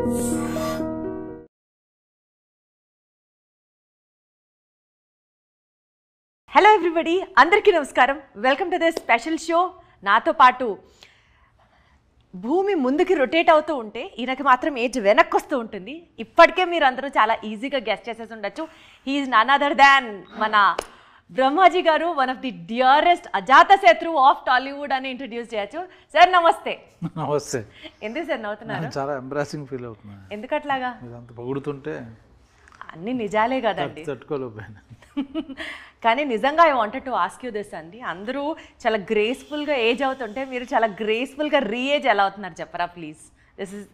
Hello everybody, అందరికీ నమస్కారం. Welcome to the special show. నాతో పాటు భూమి ముందుకి రొటేట్ అవుతూ ఉంటే ఈయనకి మాత్రం ఏజ్ వెనక్కి వస్తూ ఉంటుంది. ఇప్పటికే మీరు అందరూ చాలా ఈజీగా గెస్ట్ చేసేసి ఉండొచ్చు. హీఈస్ నన్ అదర్ దాన్ మన బ్రహ్మాజీ గారు, వన్ ఆఫ్ ది డియరెస్ట్ అజాత శత్రు ఆఫ్ టాలీవుడ్ అని ఇంట్రడ్యూస్ చేయొచ్చు. సార్ నమస్తే. నమస్తే. ఎందుకు సార్ నవ్వుతున్నారు? చాలా ఎంబ్రాసింగ్ ఫీల్ అవుతున్నాను. ఎందుకు అట్లాగా? అంత పొగుడుతుంటే అన్ని నిజాలే కదండి. తట్టుకోలేకపోయాను. కానీ నిజంగా I wanted to ask you this అండి. అందరూ చాలా గ్రేస్ఫుల్గా ఏజ్ అవుతుంటే మీరు చాలా గ్రేస్ఫుల్గా రీఏజ్ ఎలా అవుతున్నారు చెప్పరా ప్లీజ్? దిస్ ఇస్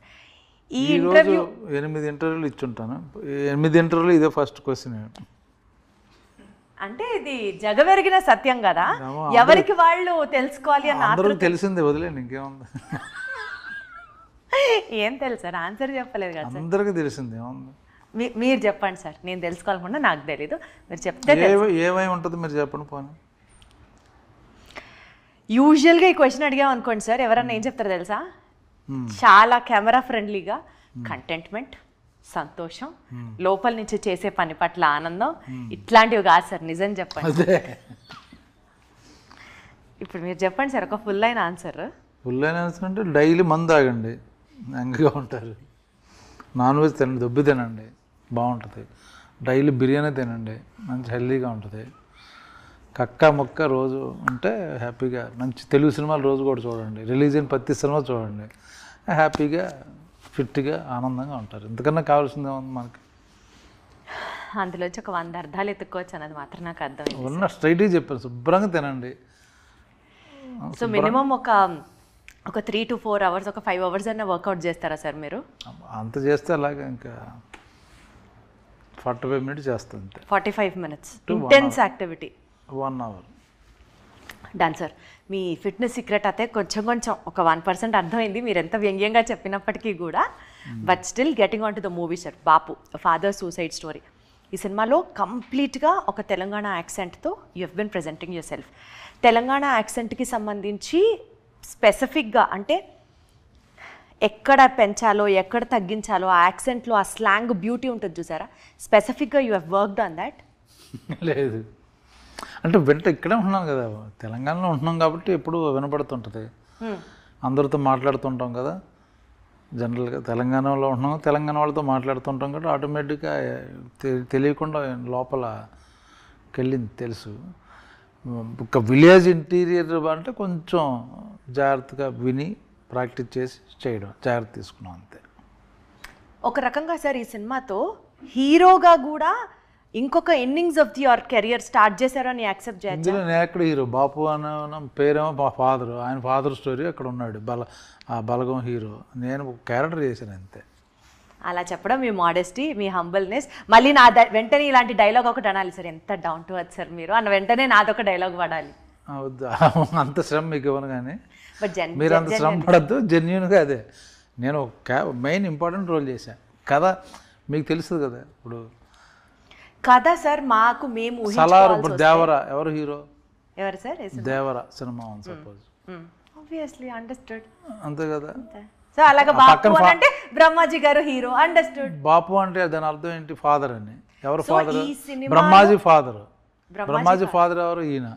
ఈ ఇంటర్వ్యూ 8 ఇంటర్వ్యూలు ఇచ్చుంటాను. 8 ఇంటర్వ్యూలు ఇదే ఫస్ట్ క్వశ్చన్. అంటే ఇది జగవెరిగిన సత్యం కదా, ఎవరికి వాళ్ళు తెలుసుకోవాలి అని అందరూ తెలిసిందే, వదిలేండి ఇంకేముంది. ఏం తెలుసు సార్, ఆన్సర్ చెప్పలేదు కదా. అందరికీ తెలిసిందే ఏముంది. మీరు చెప్పండి సార్, నేను తెలుసుకోవాలనుకుంటే నాకు తెలీదు, మీరు చెప్తే. ఏమై ఉంటుంది మీరు చెప్పండి పోనీ. యూజువల్గా ఈ క్వశ్చన్ అడిగాం అనుకోండి సార్, ఎవరన్నా ఏం చెప్తారో తెలుసా? చాలా కెమెరా ఫ్రెండ్లీగా కంటెంట్మెంట్, సంతోషం, లోపల నుంచి చేసే పని పట్ల ఆనందం, ఇట్లాంటివి కాదు సార్. నిజం చెప్పండి. ఇప్పుడు మీరు చెప్పండి సార్ ఒక ఫుల్ అయిన ఆన్సర్. ఫుల్ అయిన ఆన్సర్ అంటే డైలీ మందు తాగండి, యంగ్గా ఉంటారు. నాన్ వెజ్ తినండి, దొబ్బి తినండి, బాగుంటుంది. డైలీ బిర్యానీ తినండి, మంచి హెల్తీగా ఉంటుంది. కక్క మొక్క రోజు ఉంటే హ్యాపీగా. మంచి తెలుగు సినిమాలు రోజు కూడా చూడండి, రిలీజ్ అయిన ప్రతి సినిమా చూడండి. హ్యాపీగా ఫిట్గా ఆనందంగా ఉంటారు. ఇంతకన్నా కావాల్సిందే ఉంది మనకి. అందులోంచి ఒక 100 అర్థాలు ఎత్తుక్కోవచ్చు అన్నది మాత్రం నాకు అర్థమైంది. ఉన్న స్ట్రైట్గా చెప్పారు, శుభ్రంగా తినండి. సో మినిమం ఒక 3 to 4 hours, ఒక 5 hours అన్న వర్కౌట్ చేస్తారా సార్ మీరు? అంత చేస్తే అలాగే ఇంకా 45 minutes చేస్తుంది. 45 minutes intense activity, 1 hour. Done sir. మీ ఫిట్నెస్ సీక్రెట్ అయితే కొంచెం ఒక 1% అర్థమైంది మీరు ఎంత వ్యంగ్యంగా చెప్పినప్పటికీ కూడా. But still getting on to the movie sir. Bapu, father suicide story. ఈ సినిమాలో కంప్లీట్గా ఒక తెలంగాణ యాక్సెంట్తో you have been presenting yourself. Telangana యాక్సెంట్కి సంబంధించి స్పెసిఫిక్గా అంటే ఎక్కడ పెంచాలో ఎక్కడ తగ్గించాలో ఆ యాక్సెంట్లో ఆ స్లాంగ్ బ్యూటీ ఉంటుంది చూసారా, స్పెసిఫిక్గా you have worked on that? లేదు అంటే ఇక్కడే ఉంటున్నాను కదా, తెలంగాణలో ఉంటున్నాం కాబట్టి ఎప్పుడు వినపడుతుంటుంది. అందరితో మాట్లాడుతుంటాం కదా, జనరల్గా తెలంగాణలో ఉంటున్నాం, తెలంగాణ వాళ్ళతో మాట్లాడుతుంటాం కాబట్టి ఆటోమేటిక్గా తెలియకుండా లోపలకి వెళ్ళింది తెలుసు. ఒక విలేజ్ ఇంటీరియర్ అంటే కొంచెం జాగ్రత్తగా విని ప్రాక్టీస్ చేసి చేయడం, జాగ్రత్త తీసుకున్నాం అంతే. ఒక రకంగా సార్ ఈ సినిమాతో హీరోగా కూడా ఇంకొక innings of your career start చేశారని యాక్సెప్ట్ చేయాలి. ఇందులో నేను ఎక్కడ హీరో, బాపు అన్న పేరేమో మా ఫాదర్, ఆయన ఫాదర్ స్టోరీ అక్కడ ఉన్నాడు, బలగం హీరో, నేను క్యారెక్టర్ చేశాను అంతే. అలా చెప్పడం మీ మోడెస్టీ, మీ హంబల్నెస్. మళ్ళీ నా వెంటనే ఇలాంటి డైలాగ్ ఒకటి అనాలి సార్, ఎంత డౌన్ టు ఎర్త్ సార్ మీరు అన్న వెంటనే నాదొక డైలాగ్ పడాలి. అంత శ్రమ మీకు ఇవ్వను కానీ, బట్ మీరు అంత శ్రమ పడద్దు. జెన్యున్గా అదే నేను మెయిన్ ఇంపార్టెంట్ రోల్ చేశాను కదా, మీకు తెలుస్తుంది కదా. ఇప్పుడు కదా సార్, మాకు మేము సలార్, ఇప్పుడు దేవరా ఎవరు హీరో? ఎవరు sir? Devara cinema suppose, obviously understood, అంతే కదా. సో అలాగా బాపు అంటే బ్రహ్మాజీ గారు హీరో, అండర్స్టూడ్. బాపు అంటే దాని అర్థం ఏంటి? ఫాదర్ అని. ఎవరు father? Brahmaji father. Brahmaji father ఎవరు? ఈయన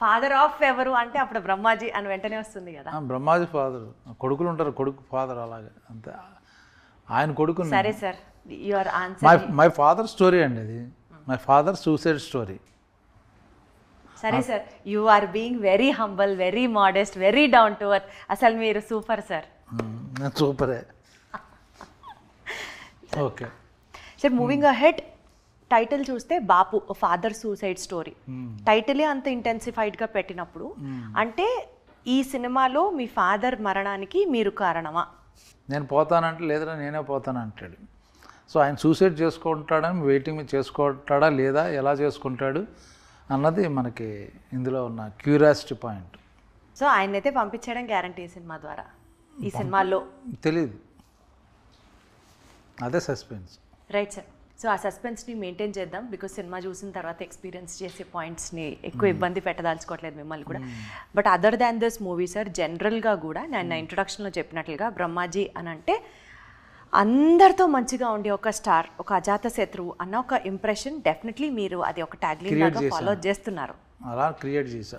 ఫాదర్ ఆఫ్ ఎవరు అంటే అప్పుడు బ్రహ్మాజీ అని వెంటనే వస్తుంది కదా. బ్రహ్మాజీ ఫాదర్, కొడుకులు ఉంటారు, కొడుకు ఫాదర్, అలాగే అంతే. ఆయన కొడుకు. సరే sir, your answer. My father story అండి అది, మై ఫాదర్ సూసైడ్ స్టోరీ. సరే sir, you are being very humble, very modest, very down to earth. అసలు మీరు సూపర్ సార్. నేను సూపరే. Okay sir, moving ahead, title చూస్తే బాపు ఫాదర్ సూసైడ్ స్టోరీ, టైటిలే అంత ఇంటెన్సిఫైడ్గా పెట్టినప్పుడు అంటే ఈ సినిమాలో మీ ఫాదర్ మరణానికి మీరు కారణమా? నేను పోతానంటే లేదురా నేనే పోతానంటాడు. సో ఆయన సూసైడ్ చేసుకుంటాడని వెయిటింగ్ మీద చేసుకుంటాడా లేదా, ఎలా చేసుకుంటాడు అన్నది మనకి ఇందులో ఉన్న క్యూరియాసిటీ పాయింట్. సో ఆయన అయితే పంపించడం గ్యారంటీ ఈ సినిమా ద్వారా. ఈ సినిమాలో తెలియదు, అదే సస్పెన్స్. Right sir. సో ఆ సస్పెన్స్ని మెయింటైన్ చేద్దాం, బికాజ్ సినిమా చూసిన తర్వాత ఎక్స్పీరియన్స్ చేసే పాయింట్స్ని ఎక్కువ ఇబ్బంది పెట్టదాల్చుకోవట్లేదు మిమ్మల్ని కూడా. But other than this movie sir, జనరల్గా కూడా నేను నా ఇంట్రొడక్షన్లో చెప్పినట్లుగా బ్రహ్మాజీ అని అంటే అందరితో మంచిగా ఉండే ఒక స్టార్, ఒక అజాత శత్రువు అన్న ఒక ఇంప్రెషన్ డెఫినెట్లీ మీరు అది ఒక ట్యాగ్లైన్ లాగా ఫాలో చేస్తున్నారు. అలా క్రియేట్ చేశా.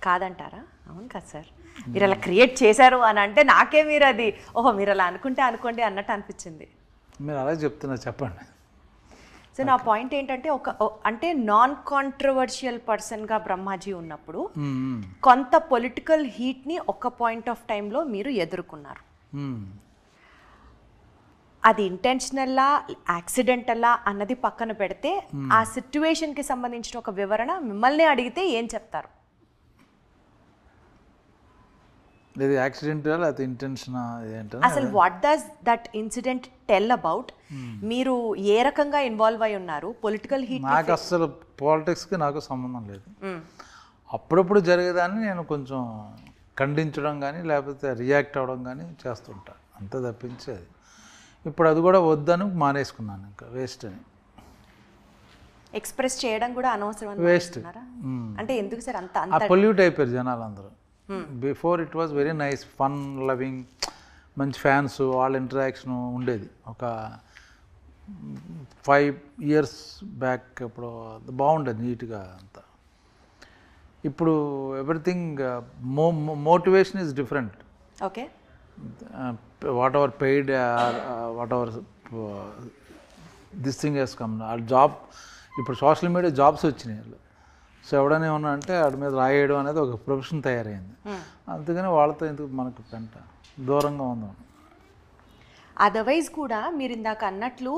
కాదంటారా? అవును కదా సార్, మీరు అలా క్రియేట్ చేశారు అని అంటే నాకే మీరు అది ఓహో మీరు అలా అనుకోండి అన్నట్టు అనిపించింది. మీరు అలా చెప్తున్నా, చెప్పండి. సో నా పాయింట్ ఏంటంటే అంటే నాన్ కాంట్రవర్షియల్ పర్సన్గా బ్రహ్మాజీ ఉన్నప్పుడు కొంత పొలిటికల్ హీట్ని ఒక పాయింట్ ఆఫ్ టైంలో మీరు ఎదుర్కొన్నారు. అది ఇంటెన్షనల్లా యాక్సిడెంటల్లా అన్నది పక్కన పెడితే ఆ సిచ్యువేషన్కి సంబంధించిన ఒక వివరణ మిమ్మల్ని అడిగితే ఏం చెప్తారు? ఇది యాక్సిడెంటల్ అది ఇంటెన్షన్ ఏంటంటే అసలు what does that incident tell about? మీరు ఏ రకంగా ఇన్వాల్వ్ అయి ఉన్నారు? పొలిటికల్ హీట్ నాకు అసలు పాలిటిక్స్కి నాకు సంబంధం లేదు. అప్పుడప్పుడు జరిగేదాన్ని నేను కొంచెం ఖండించడం కానీ లేకపోతే రియాక్ట్ అవ్వడం కానీ చేస్తుంటా, అంతే తప్పించేది. ఇప్పుడు అది కూడా వద్దని మానేసుకున్నాను, ఇంకా వేస్ట్ అని. ఎక్స్ప్రెస్ చేయడం కూడా అనవసరం వేస్ట్ అంటే ఎందుకు సార్ అంత పొల్యూట్ అయిపోయారు జనాలు అందరూ. Before it was very nice, fun loving, మంచి ఫ్యాన్స్, వాళ్ళ ఇంటరాక్షన్ ఉండేది. ఒక 5 years బ్యాక్ ఇప్పుడు బాగుండేది నీట్గా అంతా. ఇప్పుడు everything motivation is different. Okay, whatever paid whatever this thing he's come. ఆ జాబ్ ఇప్పుడు సోషల్ మీడియా జాబ్స్ వచ్చినాయి. సో ఎవడనే ఉన్నా అంటే వాడి మీద రాయడం అనేది ఒక ప్రొఫెషన్ తయారైంది. అందుకని వాళ్ళతో ఎందుకు మనకు పెంట, దూరంగా ఉందాం. అదర్వైజ్ కూడా మీరు ఇందాక అన్నట్లు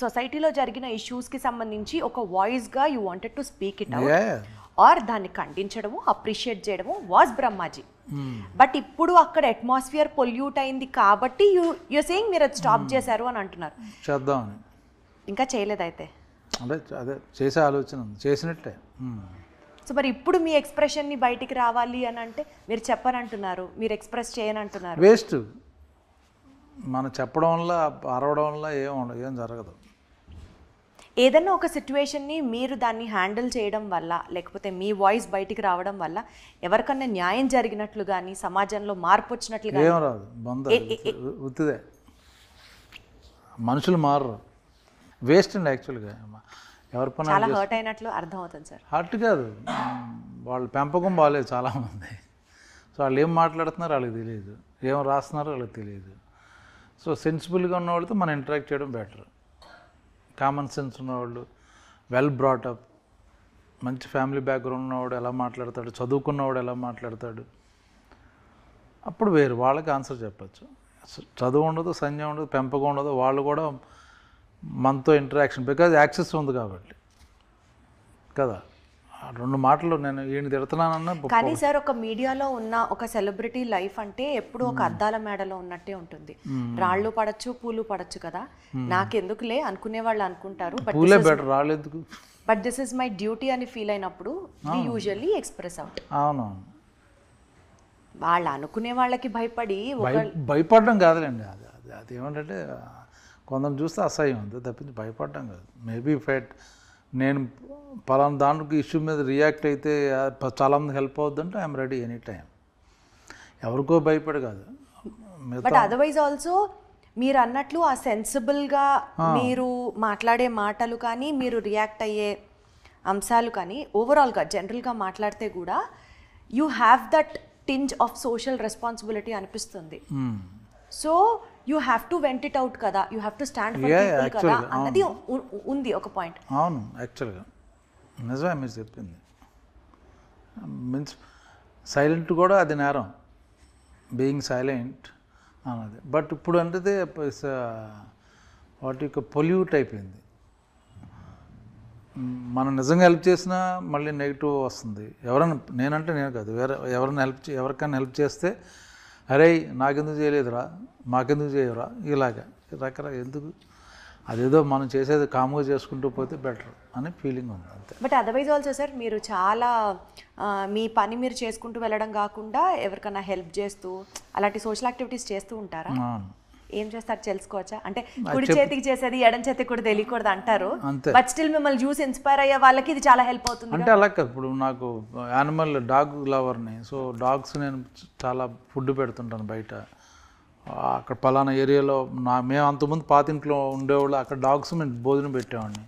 సొసైటీలో జరిగిన ఇష్యూస్కి సంబంధించి ఒక వాయిస్గా you wanted to speak it out or దాన్ని ఖండించడము, అప్రిషియేట్ చేయడము వాజ్ బ్రహ్మాజీ. బట్ ఇప్పుడు అక్కడ అట్మాస్ఫియర్ పొల్యూట్ అయింది కాబట్టి యూ సేయింగ్ మీరు అది స్టాప్ చేశారు అని అంటున్నారు. చేద్దామని ఇంకా చేయలేదైతే? అదే చేసే ఆలోచన చేసినట్టే. సో మరి ఇప్పుడు మీ ఎక్స్ప్రెషన్ని బయటికి రావాలి అని అంటే మీరు చెప్పనంటున్నారు, మీరు ఎక్స్ప్రెస్ చేయనంటున్నారు. వేస్ట్. మనం చెప్పడం వల్ల అరవడం వల్ల ఏం జరగదు. ఏదన్నా ఒక సిచ్యువేషన్ని మీరు దాన్ని హ్యాండిల్ చేయడం వల్ల లేకపోతే మీ వాయిస్ బయటికి రావడం వల్ల ఎవరికన్నా న్యాయం జరిగినట్లు కానీ సమాజంలో మార్పు వచ్చినట్లు కానీ ఏం రాదు. ఉత్తిదే, మనుషులు మారరు. వేస్ట్ అండి యాక్చువల్గా. ఎవరి పని చాలా హర్ట్ అయినట్లు అర్థం అవుతుంది సార్. హర్ట్ కాదు, వాళ్ళ పెంపకం బాగాలేదు చాలామంది. సో వాళ్ళు ఏం మాట్లాడుతున్నారో వాళ్ళకి తెలియదు, ఏం రాస్తున్నారో వాళ్ళకి తెలియదు. సో సెన్సిబుల్గా ఉన్న వాళ్ళతో మనం ఇంటరాక్ట్ చేయడం బెటర్. కామన్ సెన్స్ ఉన్నవాళ్ళు, వెల్ బ్రాటప్, మంచి ఫ్యామిలీ బ్యాక్గ్రౌండ్ ఉన్నవాడు ఎలా మాట్లాడతాడు, చదువుకున్నవాడు ఎలా మాట్లాడతాడు, అప్పుడు వేరు, వాళ్ళకి ఆన్సర్ చెప్పచ్చు. చదువు ఉండదు, సంజయం ఉండదు, పెంపకం ఉండదు, వాళ్ళు కూడా మనతో ఇంటరాక్షన్ బికాజ్ యాక్సెస్ ఉంది కాబట్టి కదా. 2 మాటలు నేను ఈయన తిడుతున్నానన్నా. కానీ సార్ ఒక మీడియాలో ఉన్న ఒక సెలబ్రిటీ లైఫ్ అంటే ఎప్పుడు ఒక అద్దాల మేడలో ఉన్నట్టే ఉంటుంది. రాళ్ళు పడచ్చు, పూలు పడచ్చు కదా. నాకెందుకులే అనుకునే వాళ్ళు అనుకుంటారు, పూలే బెటర్, రాళ్ళు ఎందుకు. But this is my duty అని ఫీల్ అయినప్పుడు వి యూజువల్లీ ఎక్స్ప్రెస్ అవుట్. అవునవును, వాళ్ళు అనుకునే వాళ్ళకి భయపడి భయపడడం కాదులేండి. అది ఏమంటే కొందరు చూస్తే అసహ్యం ఉంది తప్పించి భయపడడం కాదు. మేబీ ఫైట్ నేను పలానా దానికి ఇష్యూ మీద రియాక్ట్ అయితే చాలామంది హెల్ప్ అవుద్దంటే ఐఎమ్ రెడీ ఎనీ టైం. ఎవరికో భయపడి కాదు. బట్ అదర్వైజ్ ఆల్సో మీరు అన్నట్లు ఆ సెన్సిబుల్గా మీరు మాట్లాడే మాటలు కానీ మీరు రియాక్ట్ అయ్యే అంశాలు కానీ ఓవరాల్గా జనరల్గా మాట్లాడితే కూడా you have that tinge of social responsibility అనిపిస్తుంది. So you have to vent it out కదా, you have to stand for people కదా అన్నది ఉంది ఒక పాయింట్. అవును, యాక్చువల్గా నిజమే మీరు చెప్పింది. మీన్స్ సైలెంట్ కూడా అది నేరం, బీయింగ్ సైలెంట్ అన్నది. బట్ ఇప్పుడు అంటే వాటి యొక్క పొల్యూట్ అయిపోయింది. మనం నిజంగా హెల్ప్ చేసినా మళ్ళీ నెగిటివ్ వస్తుంది. నేను కాదు, ఎవరికైనా హెల్ప్ చేస్తే అరే నాకెందుకు చేయలేదురా, మాకెందుకు చేయరా, ఇలాగా రకరకాల ఎందుకు, అదేదో మనం చేసేది కామ్గా చేసుకుంటూ పోతే బెటర్ అని ఫీలింగ్ ఉంది అంతే. బట్ అదర్వైజ్ ఆల్సో సార్ మీరు చాలా మీ పని మీరు చేసుకుంటూ వెళ్ళడం కాకుండా ఎవరికైనా హెల్ప్ చేస్తూ అలాంటి సోషల్ యాక్టివిటీస్ చేస్తూ ఉంటారా? ఏం చేస్తారు తెలుసుకోవచ్చా? అంటే కుడి చేతికి చేసేది ఎడం చేతికి కూడా తెలియకూడదు అంటారు, బట్ స్టిల్ మిమ్మల్ని చూసి ఇన్స్పైర్ అయ్యే వాళ్ళకి ఇది చాలా హెల్ప్ అవుతుంది అంటే. అలా కాదు, ఇప్పుడు నాకు డాగ్ లవర్ని, సో డాగ్స్ నేను చాలా ఫుడ్ పెడుతుంటాను బయట. అక్కడ పలానా ఏరియాలో మేము అంతకుముందు పాతింట్లో ఉండేవాళ్ళు, అక్కడ డాగ్స్ మేము భోజనం పెట్టేవాడిని.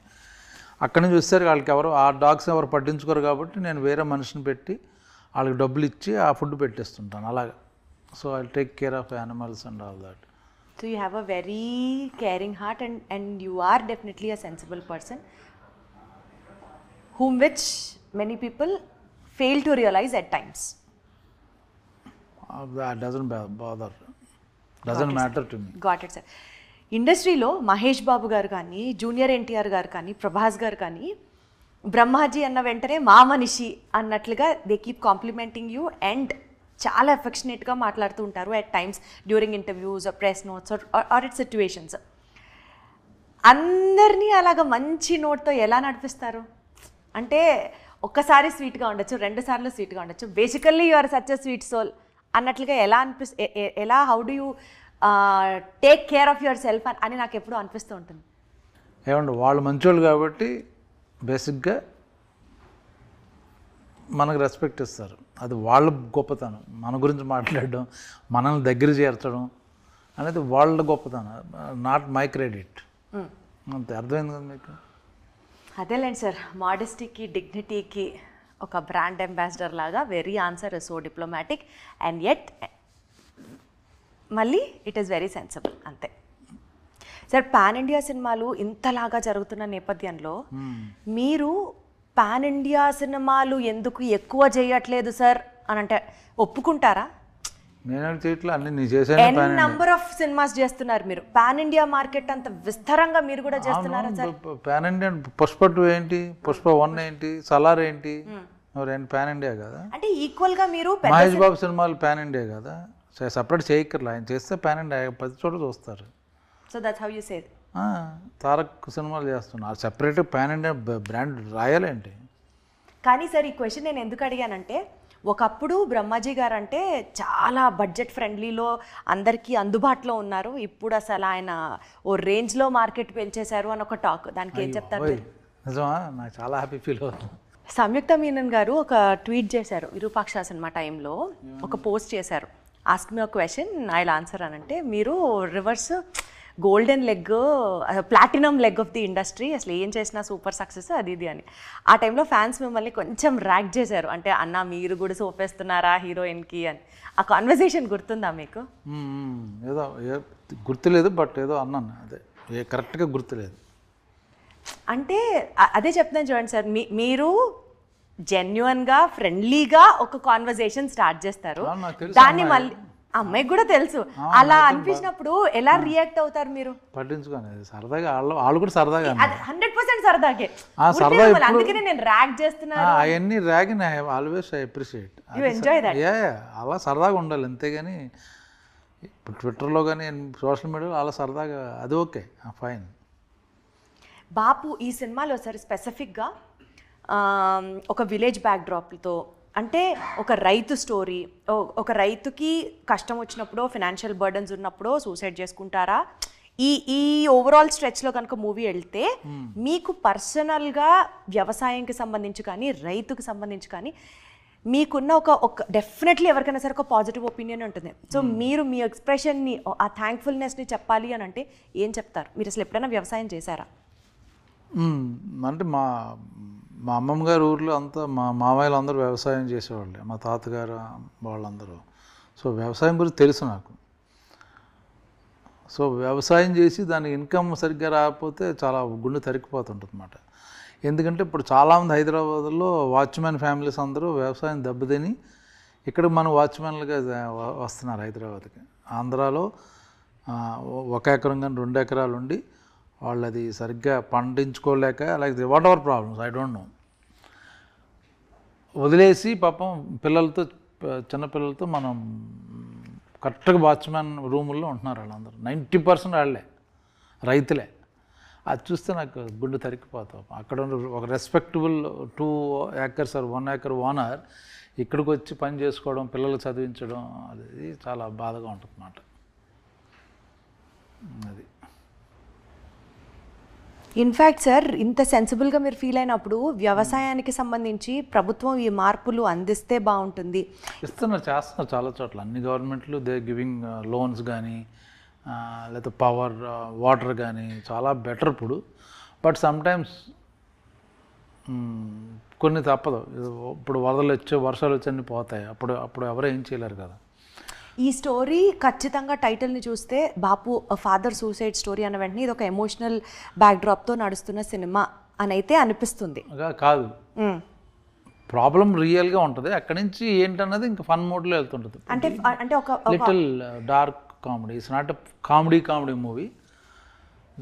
అక్కడి నుంచి వచ్చేసరికి వాళ్ళకి ఆ డాగ్స్ ఎవరు పట్టించుకోరు కాబట్టి నేను వేరే మనిషిని పెట్టి వాళ్ళకి డబ్బులు ఇచ్చి ఆ ఫుడ్ పెట్టేస్తుంటాను అలాగా. So I take care of animals and all that. So you have a very caring heart and you are definitely a sensible person whom which many people fail to realize at times. That doesn't bother. Doesn't matter to me. Got it, sir. ఇండస్ట్రీలో మహేష్ బాబు గారు కానీ, junior NTR గారు కానీ, ప్రభాస్ గారు కానీ బ్రహ్మాజీ అన్న వెంటనే మా మనిషి అన్నట్లుగా they keep complimenting you and చాలా ఎఫెక్షనేట్గా మాట్లాడుతూ ఉంటారు at times during interviews press notes or it situations. అందరినీ అలాగ మంచి నోట్తో ఎలా నడిపిస్తారు? అంటే ఒక్కసారి స్వీట్గా ఉండొచ్చు, 2 సార్లు స్వీట్గా ఉండొచ్చు, basically you are such a sweet soul అన్నట్లుగా ఎలా how do you take care of yourself అని నాకు ఎప్పుడూ అనిపిస్తూ ఉంటుంది. ఏమండి వాళ్ళు మంచోళ్ళు కాబట్టి బేసిక్గా మనకు రెస్పెక్ట్ ఇస్తారు. అది వాళ్ళ గొప్పతనం. మన గురించి మాట్లాడడం, మనల్ని దగ్గర చేర్చడం అనేది వాళ్ళ గొప్పతనం, నాట్ మై క్రెడిట్. అంతే, అర్థమైంది కదా మీకు? అదేలేండి సార్, మోడెస్టీకి డిగ్నిటీకి ఒక బ్రాండ్ అంబాసిడర్ లాగా very answer is so diplomatic and yet మళ్ళీ ఇట్ ఈస్ వెరీ సెన్సిబుల్. అంతే సార్. పాన్ ఇండియా సినిమాలు ఇంతలాగా జరుగుతున్న నేపథ్యంలో మీరు పాన్ ఇండియా సినిమాలు ఎందుకు ఎక్కువ చేయట్లేదు సార్ అని అంటే ఒప్పుకుంటారా? నేను చేయట్లే, అన్ని నీ చేశాను. నంబర్ ఆఫ్ సినిమాస్ చేస్తున్నారు మీరు, పాన్ ఇండియా మార్కెట్ అంత విస్తారంగా మీరు కూడా చేస్తున్నారా సార్? పాన్ ఇండియా పుష్ప 2 ఏంటి, పుష్ప 1 ఏంటి, సలార్ ఏంటి, పాన్ ఇండియా కదా. అంటే ఈక్వల్ గా మీరు మహేష్ బాబు సినిమాలు పాన్ ఇండియా కదా, సపరేట్ చేయక్కర్లా. ఆయన చేస్తే పాన్ ఇండియా 10 చోట్ల చూస్తారు. So that's how you say. Tarak సినిమాలు చేస్తున్నారు, సెపరేట్ పాన్ ఇండియా బ్రాండ్ రాయాలేంటి? కానీ సార్ ఈ క్వశ్చన్ నేను ఎందుకు అడిగానంటే, ఒకప్పుడు బ్రహ్మాజీ గారు అంటే చాలా బడ్జెట్ ఫ్రెండ్లీలో అందరికీ అందుబాటులో ఉన్నారు, ఇప్పుడు అసలు ఆయన ఓ రేంజ్లో మార్కెట్ పెంచేశారు అని ఒక టాక్. దానికి ఏం చెప్తారు? నిజమా? నాకు చాలా హ్యాపీ ఫీల్ అవుతుంది. సంయుక్త మీనన్ గారు ఒక ట్వీట్ చేశారు విరూపాక్ష సినిమా టైంలో, ఒక పోస్ట్ చేశారు, ask me a question I will answer అని. అంటే మీరు reverse golden leg, platinum leg of the industry, అసలు ఏం చేసినా సూపర్ సక్సెస్ అది ఇది అని. ఆ టైంలో ఫ్యాన్స్ మిమ్మల్ని కొంచెం ర్యాక్ చేశారు, అంటే అన్న మీరు కూడా సోపేస్తున్నారా హీరోయిన్కి అని. ఆ కాన్వర్సేషన్ గుర్తుందా మీకు? ఏదో గుర్తులేదు, బట్ ఏదో అన్నాను, అదే కరెక్ట్గా గుర్తులేదు. అంటే అదే చెప్తున్నాను చూడండి సార్, మీరు జెన్యున్గా ఫ్రెండ్లీగా ఒక కాన్వర్సేషన్ స్టార్ట్ చేస్తారు, దాన్ని మళ్ళీ అమ్మాయికి కూడా తెలుసు. అలా అనిపించినప్పుడు ఎలా రియాక్ట్ అవుతారు మీరు? పట్టించుకోండి, సరదాగా వాళ్ళు కూడా సరదాగా 100% సరదాగే. అందుకనే నేను ర్యాక్ చేస్తున్నాను. అవన్నీ rag always I appreciate. You enjoy that. అలా సరదాగా ఉండాలి అంతేగాని ఇప్పుడు ట్విట్టర్లో కానీ సోషల్ మీడియాలో అలా సరదాగా అది ఓకే, ఫైన్. బాపు ఈ సినిమాలో సార్ స్పెసిఫిక్గా ఒక విలేజ్ బ్యాక్డ్రాప్తో, అంటే ఒక రైతు స్టోరీ, ఒక రైతుకి కష్టం వచ్చినప్పుడు, ఫినాన్షియల్ బర్డన్స్ ఉన్నప్పుడు సూసైడ్ చేసుకుంటారా, ఈ ఓవరాల్ స్ట్రెచ్లో కనుక మూవీ వెళ్తే మీకు పర్సనల్గా వ్యవసాయంకి సంబంధించి కానీ రైతుకి సంబంధించి కానీ మీకున్న ఒక డెఫినెట్లీ ఎవరికైనా సరే ఒక పాజిటివ్ ఒపీనియన్ ఉంటుంది. సో మీరు మీ ఎక్స్ప్రెషన్ని, ఆ థ్యాంక్ఫుల్నెస్ని చెప్పాలి అని అంటే ఏం చెప్తారు? మీరు అసలు ఎప్పుడైనా వ్యవసాయం చేశారా? అంటే మా అమ్మమ్మ గారి ఊర్లో అంతా మా మామయ్యలు అందరూ వ్యవసాయం చేసేవాళ్ళే, మా తాతగారు వాళ్ళందరూ. సో వ్యవసాయం గురించి తెలుసు నాకు. సో వ్యవసాయం చేసి దానికి ఇన్కమ్ సరిగ్గా రాకపోతే చాలా గుండె తరిగిపోతుంటుంది అన్నమాట. ఎందుకంటే ఇప్పుడు చాలామంది హైదరాబాద్లో వాచ్మెన్ ఫ్యామిలీస్ అందరూ వ్యవసాయం దెబ్బతిని ఇక్కడ మనం వాచ్మెన్లుగా వస్తున్నారు హైదరాబాద్కి. ఆంధ్రాలో 1 ఎకరం కానీ 2 ఎకరాలు ఉండి వాళ్ళు అది సరిగ్గా పండించుకోలేక, like whatever problems I don't know, వదిలేసి పాపం పిల్లలతో, చిన్నపిల్లలతో మనం కరెక్ట్గా వాచ్మెన్ రూముల్లో ఉంటున్నారు వాళ్ళందరూ. 90% వాళ్ళే రైతులే. అది చూస్తే నాకు గుండె తరిగిపోతాం. అక్కడ ఒక respectable 2 acres or 1 acre owner ఇక్కడికి వచ్చి పని చేసుకోవడం, పిల్లలు చదివించడం, అది చాలా బాధగా ఉంటుంది అన్నమాట. అది ఇన్ఫ్యాక్ట్ సార్ ఇంత సెన్సిబుల్గా మీరు ఫీల్ అయినప్పుడు వ్యవసాయానికి సంబంధించి ప్రభుత్వం ఈ మార్పులు అందిస్తే బాగుంటుంది. చేస్తున్నారు చాలా చోట్ల అన్ని గవర్నమెంట్లు దే గివింగ్ లోన్స్ కానీ లేకపోతే పవర్ వాటర్ కానీ చాలా బెటర్ ఇప్పుడు. బట్ సమ్టైమ్స్ కొన్ని తప్పదు. ఇప్పుడు వరదలు వచ్చి వర్షాలు వచ్చి అన్నీ పోతాయి. అప్పుడు ఎవరు ఏం చేయలేరు కదా. ఈ స్టోరీ ఖచ్చితంగా టైటిల్ని చూస్తే బాపు ఫాదర్ సూసైడ్ స్టోరీ అన్న వెంటనే ఇది ఒక ఎమోషనల్ బ్యాక్డ్రాప్తో నడుస్తున్న సినిమా అని అయితే అనిపిస్తుంది. కాదు, ప్రాబ్లం రియల్గా ఉంటుంది. అక్కడి నుంచి ఏంటన్నది ఇంకా ఫన్ మోడ్లో వెళ్తుంటుంది. అంటే ఒక little dark comedy. It's not a comedy movie.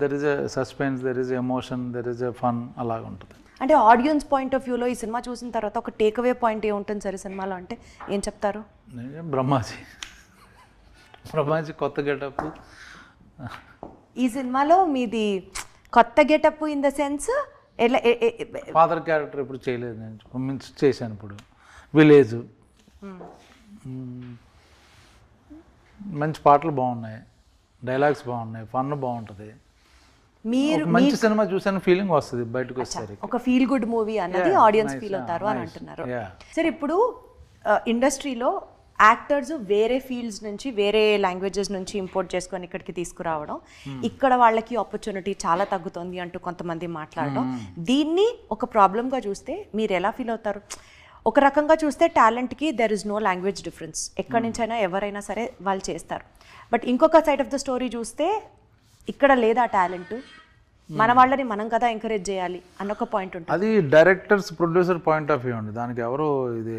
There is a suspense, there is emotion, there is a fun, అలాగ ఉంటుంది. అంటే ఆడియన్స్ పాయింట్ ఆఫ్ వ్యూలో ఈ సినిమా చూసిన తర్వాత ఒక టేక్అవే పాయింట్ ఏముంటుంది సార్ ఈ సినిమాలో అంటే ఏం చెప్తారు? బ్రహ్మాజీ కొత్త గెటప్. ఈ సినిమాలో మీది కొత్త గెటప్ ఇన్ ద సెన్స్ ఎలా? ఫాదర్ క్యారెక్టర్ ఇప్పుడు చేయలేదు, నేను చేశాను. ఇప్పుడు విలేజ్ మంచి పాటలు బాగున్నాయి, డైలాగ్స్ బాగున్నాయి, ఫన్ బాగుంటుంది. మీరు మంచి సినిమా చూసాను ఫీలింగ్ వస్తుంది బయటకు వచ్చేసరికి. ఒక ఫీల్ గుడ్ మూవీ అన్నది ఆడియన్స్ ఫీల్ అవుతారు అని అంటున్నారు. సార్ ఇప్పుడు ఇండస్ట్రీలో యాక్టర్స్ వేరే ఫీల్డ్స్ నుంచి వేరే లాంగ్వేజెస్ నుంచి ఇంపోర్ట్ చేసుకొని ఇక్కడికి తీసుకురావడం, ఇక్కడ వాళ్ళకి ఆపర్చునిటీ చాలా తగ్గుతుంది అంటూ కొంతమంది మాట్లాడడం, దీన్ని ఒక ప్రాబ్లంగా చూస్తే మీరు ఎలా ఫీల్ అవుతారు? ఒక రకంగా చూస్తే టాలెంట్కి there is no language difference, ఎక్కడి నుంచైనా ఎవరైనా సరే వాళ్ళు చేస్తారు. బట్ ఇంకొక సైడ్ ఆఫ్ ద స్టోరీ చూస్తే ఇక్కడ లేదా టాలెంట్, మన వాళ్ళని మనం కదా ఎంకరేజ్ చేయాలి అన్న ఒక పాయింట్ ఉంటుంది. అది directors producer point of view అండి. దానికి ఎవరు ఇది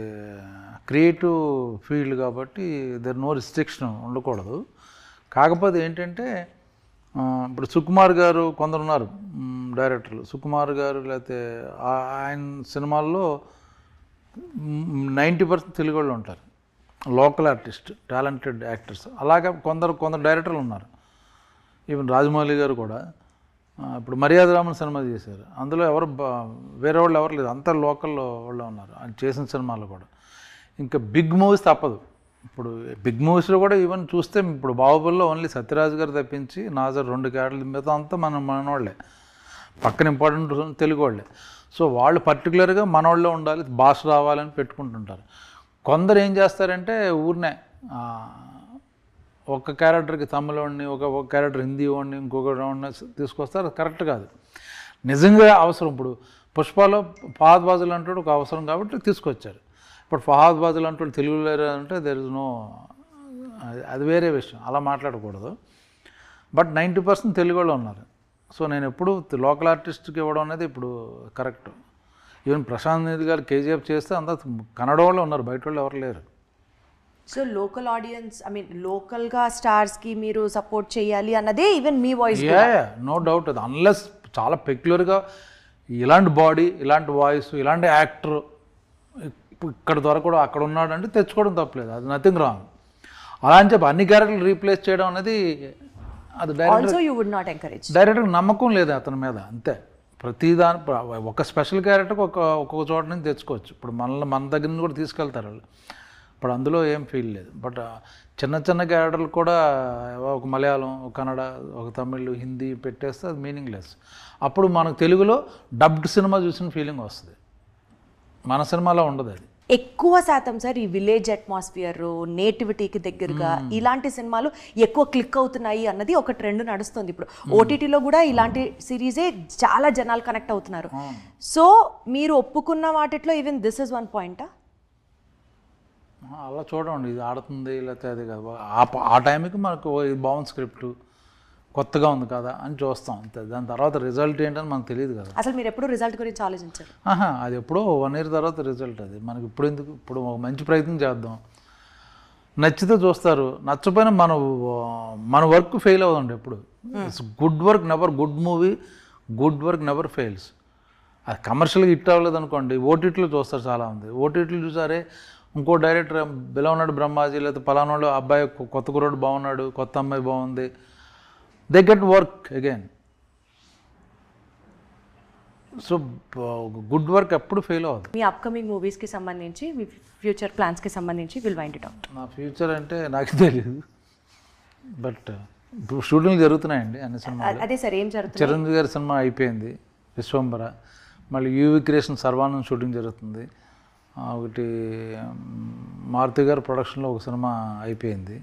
క్రియేటివ్ ఫీల్డ్ కాబట్టి దర్ నో రిస్ట్రిక్షన్ ఉండకూడదు. కాకపోతే ఏంటంటే ఇప్పుడు సుకుమార్ గారు కొందరు ఉన్నారు డైరెక్టర్లు. సుకుమార్ గారు లేకపోతే ఆయన సినిమాల్లో 90% తెలుగు వాళ్ళు ఉంటారు, లోకల్ ఆర్టిస్ట్, టాలెంటెడ్ యాక్టర్స్. అలాగే కొందరు డైరెక్టర్లు ఉన్నారు. ఈవెన్ రాజమౌళి గారు కూడా ఇప్పుడు మర్యాద రామన్ సినిమా చేశారు, అందులో వేరే వాళ్ళు ఎవరు లేదు, అంతా లోకల్లో వాళ్ళు ఉన్నారు ఆయన చేసిన సినిమాలో కూడా. ఇంకా బిగ్ మూవీస్ తప్పదు. ఇప్పుడు బిగ్ మూవీస్లో కూడా ఈవెన్ చూస్తే ఇప్పుడు బాహుబలిలో ఓన్లీ సత్యరాజ్ గారు తప్పించి నాజర్ 2 క్యారెక్టర్లు మిగతా అంతా మనవాళ్ళే, పక్కన ఇంపార్టెంట్ తెలుగు వాళ్ళే. సో వాళ్ళు పర్టికులర్గా మనవాళ్ళే ఉండాలి, భాష రావాలని పెట్టుకుంటుంటారు. కొందరు ఏం చేస్తారంటే ఊరినే ఒక క్యారెక్టర్కి తమిళ వాడిని, ఒక క్యారెక్టర్ హిందీ వాడిని, ఇంకొక వాడిని తీసుకొస్తారు. కరెక్ట్ కాదు. నిజంగా అవసరం. ఇప్పుడు పుష్పలో ఫహద్ ఫాజిల్ అంటాడు ఒక అవసరం కాబట్టి తీసుకొచ్చారు. ఇప్పుడు ఫహద్ ఫాజిల్ అంటాడు తెలుగు లేరు అంటే దెర్ ఇస్ నో, అది వేరే విషయం, అలా మాట్లాడకూడదు. బట్ 90% తెలుగు వాళ్ళు ఉన్నారు. సో నేను ఎప్పుడు లోకల్ ఆర్టిస్ట్కి ఇవ్వడం అనేది ఇప్పుడు కరెక్ట్. ఈవెన్ ప్రశాంత్ నీల్ గారు కేజీఎఫ్ చేస్తే అంతా కన్నడ వాళ్ళు ఉన్నారు, బయట వాళ్ళు ఎవరు లేరు. So local audience, I mean లోకల్గా స్టార్స్కి మీరు సపోర్ట్ చేయాలి అన్నదే ఈవెన్ మీ వాయిస్. No doubt. అది అన్లెస్ చాలా పెక్యులర్గా ఇలాంటి బాడీ, ఇలాంటి వాయిస్, ఇలాంటి యాక్టర్ ఇక్కడ దొరకడం అక్కడ ఉన్నాడంటే తెచ్చుకోవడం తప్పలేదు, అది నథింగ్ రాంగ్. అలా అని చెప్పి అన్ని క్యారెక్టర్లు రీప్లేస్ చేయడం అనేది అది డైరెక్టర్ నమ్మకం లేదు అతని మీద, అంతే. ప్రతిదాని ఒక స్పెషల్ క్యారెక్టర్కి ఒక్కొక్క చోట నుంచి తెచ్చుకోవచ్చు. ఇప్పుడు మన దగ్గర నుంచి కూడా తీసుకెళ్తారు వాళ్ళు. ఇప్పుడు అందులో ఏం ఫీల్ లేదు. బట్ చిన్న క్యారెక్టర్లు కూడా ఒక మలయాళం, ఒక కన్నడ, ఒక తమిళ్, హిందీ పెట్టేస్తే అది మీనింగ్లెస్. అప్పుడు మనకు తెలుగులో డబ్డ్ సినిమా చూసిన ఫీలింగ్ వస్తుంది, మన సినిమాలో ఉండదు. అది ఎక్కువ శాతం సార్ ఈ విలేజ్ అట్మాస్ఫియర్, నేటివిటీకి దగ్గరగా ఇలాంటి సినిమాలు ఎక్కువ క్లిక్ అవుతున్నాయి అన్నది ఒక ట్రెండ్ నడుస్తుంది. ఇప్పుడు ఓటీటీలో కూడా ఇలాంటి సిరీసే చాలా జనాలు కనెక్ట్ అవుతున్నారు. సో మీరు ఒప్పుకున్న వాటిలో ఈవెన్ దిస్ ఇస్ వన్ పాయింటా? అలా చూడండి, ఇది ఆడుతుంది లేకపోతే అది కదా, ఆ టైంకి మనకు ఇది బాగుంది, స్క్రిప్ట్ కొత్తగా ఉంది కదా అని చూస్తాం అంతే. దాని తర్వాత రిజల్ట్ ఏంటని మనకు తెలియదు కదా. అసలు మీరు ఎప్పుడు రిజల్ట్ గురించి ఆలోచించారు? అది ఎప్పుడో 1 year తర్వాత రిజల్ట్. అది మనకి ఇప్పుడు ఎందుకు? ఇప్పుడు ఒక మంచి ప్రయత్నం చేద్దాం, నచ్చితే చూస్తారు, నచ్చపోయినా మన వర్క్ ఫెయిల్ అవుతుంది ఎప్పుడు. Good work never, good movie, good work never fails. అది కమర్షియల్గా హిట్ అవ్వలేదు అనుకోండి, ఓటీటీలో చూస్తారు చాలామంది. ఓటీటీలు చూసారే ఇంకో డైరెక్టర్ బిలో ఉన్నాడు బ్రహ్మాజీ, లేకపోతే పలానాడు అబ్బాయి కొత్త కుర్రాడు బాగున్నాడు, కొత్త అమ్మాయి బాగుంది, they get work again. So good work ఎప్పుడు ఫెయిల్ అవ్వదు. మీ అప్కమింగ్ మూవీస్కి సంబంధించి, మీ ఫ్యూచర్ ప్లాన్స్కి సంబంధించి విల్ వైండ్ ఇట్ అవుట్. నా ఫ్యూచర్ అంటే నాకు తెలియదు, బట్ ఇప్పుడు షూటింగ్లు జరుగుతున్నాయండి అన్ని సినిమాలు. అదే సార్ ఏం జరుగుతుంది? చిరంజీవి గారి సినిమా అయిపోయింది విశ్వంబర, మళ్ళీ యూవి క్రియేషన్ సర్వానంద్ షూటింగ్ జరుగుతుంది. ఒకటి మారుతి గారి ప్రొడక్షన్లో ఒక సినిమా అయిపోయింది.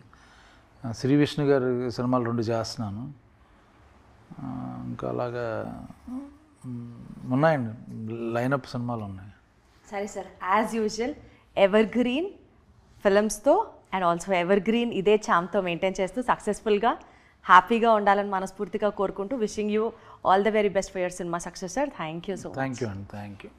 శ్రీ విష్ణు గారి సినిమాలు 2 చేస్తున్నాను. ఇంకా అలాగా ఉన్నాయండి, లైనప్ సినిమాలు ఉన్నాయి. సరే sir, as usual evergreen ఫిల్మ్స్తో అండ్ ఆల్సో ఎవర్ గ్రీన్ ఇదే ఛామ్తో మెయింటైన్ చేస్తూ సక్సెస్ఫుల్గా హ్యాపీగా ఉండాలని మనస్ఫూర్తిగా కోరుకుంటూ wishing you all the very best for your cinema success sir. Thank you so much. Thank you అండి, థ్యాంక్ యూ.